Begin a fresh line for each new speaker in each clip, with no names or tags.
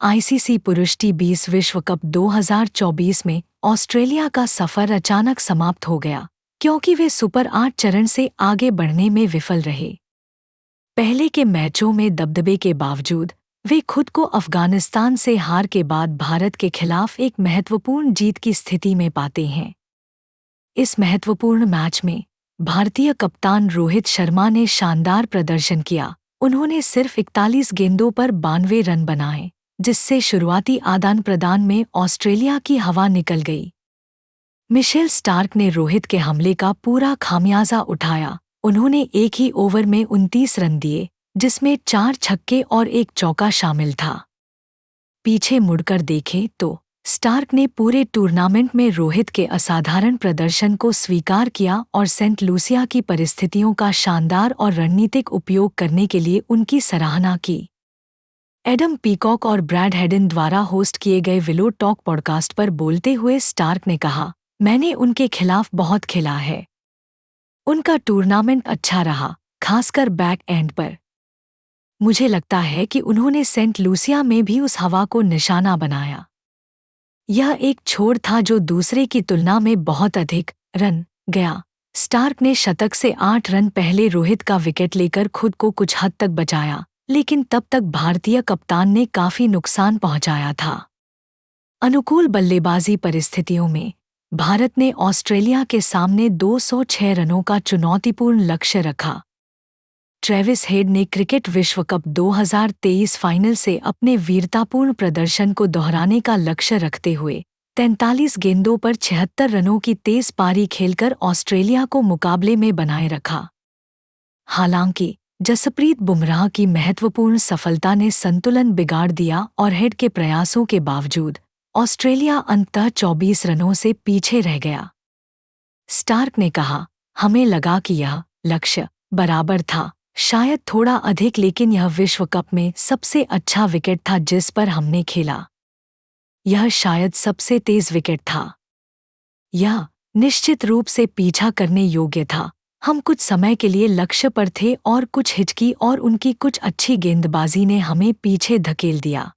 ICC पुरुष टी20 विश्व cup 2024 में ऑस्ट्रेलिया का सफर अचानक समाप्त हो गया क्योंकि वे सुपर 8 चरण से आगे बढ़ने में विफल रहे। पहले के मैचों में दबदबे के बावजूद वे खुद को अफगानिस्तान से हार के बाद भारत के खिलाफ एक महत्वपूर्ण जीत की स्थिति में पाते हैं। इस महत्वपूर्ण मैच में भारतीय कप्तान रोहित शर्मा ने शानदार प्रदर्शन किया। उन्होंने सिर्फ 41 गेंदों पर 92 रन बनाए, जिससे शुरुआती आदान प्रदान में ऑस्ट्रेलिया की हवा निकल गई। मिशेल स्टार्क ने रोहित के हमले का पूरा खामियाजा उठाया। उन्होंने एक ही ओवर में 29 रन दिए, जिसमें 4 छक्के और 1 चौका शामिल था। पीछे मुड़कर देखें तो स्टार्क ने पूरे टूर्नामेंट में रोहित के असाधारण प्रदर्शन को स्वीकार किया और सेंट लूसिया की परिस्थितियों का शानदार और रणनीतिक उपयोग करने के लिए उनकी सराहना की। एडम पीकॉक और ब्रैड हेडन द्वारा होस्ट किए गए विलो टॉक पॉडकास्ट पर बोलते हुए स्टार्क ने कहा, मैंने उनके खिलाफ बहुत खेला है। उनका टूर्नामेंट अच्छा रहा, खासकर बैक एंड पर। मुझे लगता है कि उन्होंने सेंट लूसिया में भी उस हवा को निशाना बनाया। यह एक छोर था जो दूसरे की तुलना में बहुत अधिक रन गया। स्टार्क ने शतक से 8 रन पहले रोहित का विकेट लेकर खुद को कुछ हद तक बचाया, लेकिन तब तक भारतीय कप्तान ने काफी नुकसान पहुंचाया था। अनुकूल बल्लेबाजी परिस्थितियों में भारत ने ऑस्ट्रेलिया के सामने 206 रनों का चुनौतीपूर्ण लक्ष्य रखा। ट्रेविस हेड ने क्रिकेट विश्व कप 2023 फाइनल से अपने वीरतापूर्ण प्रदर्शन को दोहराने का लक्ष्य रखते हुए 43 गेंदों पर 76 रनों की तेज पारी खेलकर ऑस्ट्रेलिया को मुकाबले में बनाए रखा। हालांकि जसप्रीत बुमराह की महत्वपूर्ण सफलता ने संतुलन बिगाड़ दिया और हेड के प्रयासों के बावजूद ऑस्ट्रेलिया अंततः 24 रनों से पीछे रह गया। स्टार्क ने कहा, हमें लगा कि यह लक्ष्य बराबर था, शायद थोड़ा अधिक, लेकिन यह विश्व कप में सबसे अच्छा विकेट था जिस पर हमने खेला। यह शायद सबसे तेज विकेट था। यह निश्चित रूप से पीछा करने योग्य था। हम कुछ समय के लिए लक्ष्य पर थे और कुछ हिचकी और उनकी कुछ अच्छी गेंदबाजी ने हमें पीछे धकेल दिया।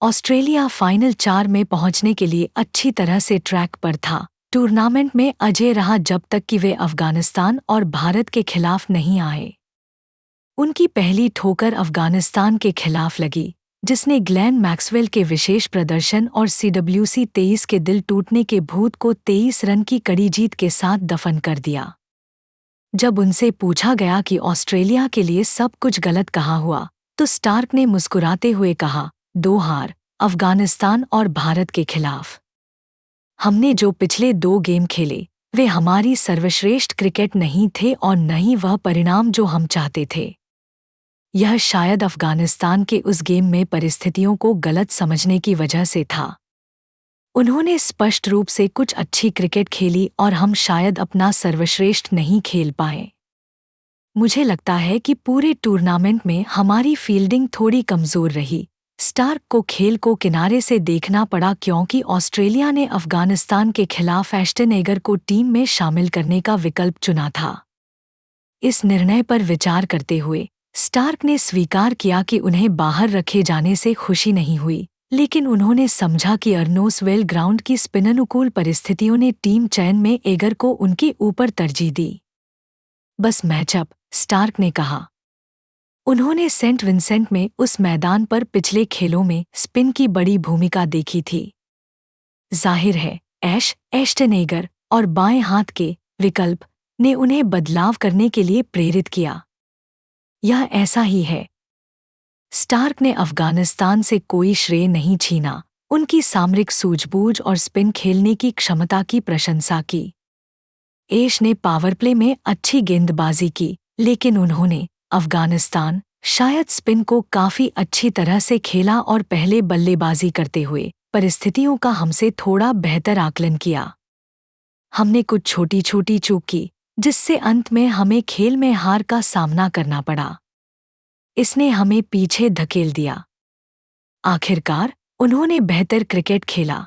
ऑस्ट्रेलिया फाइनल 4 में पहुंचने के लिए अच्छी तरह से ट्रैक पर था। टूर्नामेंट में अजेय रहा जब तक कि वे अफगानिस्तान और भारत के खिलाफ नहीं आए। उनकी पहली ठोकर अफगानिस्तान के खिलाफ लगी, जिसने ग्लेन मैक्सवेल के विशेष प्रदर्शन और CWC 23 के दिल टूटने के भूत को 23 रन की कड़ी जीत के साथ दफन कर दिया। जब उनसे पूछा गया कि ऑस्ट्रेलिया के लिए सब कुछ गलत कहाँ हुआ, तो स्टार्क ने मुस्कुराते हुए कहा, 2 हार, अफगानिस्तान और भारत के खिलाफ। हमने जो पिछले 2 गेम खेले वे हमारी सर्वश्रेष्ठ क्रिकेट नहीं थे और न ही वह परिणाम जो हम चाहते थे। यह शायद अफगानिस्तान के उस गेम में परिस्थितियों को गलत समझने की वजह से था। उन्होंने स्पष्ट रूप से कुछ अच्छी क्रिकेट खेली और हम शायद अपना सर्वश्रेष्ठ नहीं खेल पाए। मुझे लगता है कि पूरे टूर्नामेंट में हमारी फील्डिंग थोड़ी कमजोर रही। स्टार्क को खेल को किनारे से देखना पड़ा क्योंकि ऑस्ट्रेलिया ने अफगानिस्तान के खिलाफ एश्टन एगर को टीम में शामिल करने का विकल्प चुना था। इस निर्णय पर विचार करते हुए स्टार्क ने स्वीकार किया कि उन्हें बाहर रखे जाने से खुशी नहीं हुई, लेकिन उन्होंने समझा कि अर्नोसवेल ग्राउंड की स्पिन अनुकूल परिस्थितियों ने टीम चयन में एगर को उनके ऊपर तरजीह दी। बस मैचअप, स्टार्क ने कहा। उन्होंने सेंट विंसेंट में उस मैदान पर पिछले खेलों में स्पिन की बड़ी भूमिका देखी थी। जाहिर है एश्टन एगर और बाएं हाथ के विकल्प ने उन्हें बदलाव करने के लिए प्रेरित किया। यह ऐसा ही है। स्टार्क ने अफगानिस्तान से कोई श्रेय नहीं छीना, उनकी सामरिक सूझबूझ और स्पिन खेलने की क्षमता की प्रशंसा की। एश ने पावर प्ले में अच्छी गेंदबाजी की, लेकिन उन्होंने अफगानिस्तान शायद स्पिन को काफी अच्छी तरह से खेला और पहले बल्लेबाजी करते हुए परिस्थितियों का हमसे थोड़ा बेहतर आकलन किया। हमने कुछ छोटी छोटी चूक की, जिससे अंत में हमें खेल में हार का सामना करना पड़ा। इसने हमें पीछे धकेल दिया। आखिरकार उन्होंने बेहतर क्रिकेट खेला।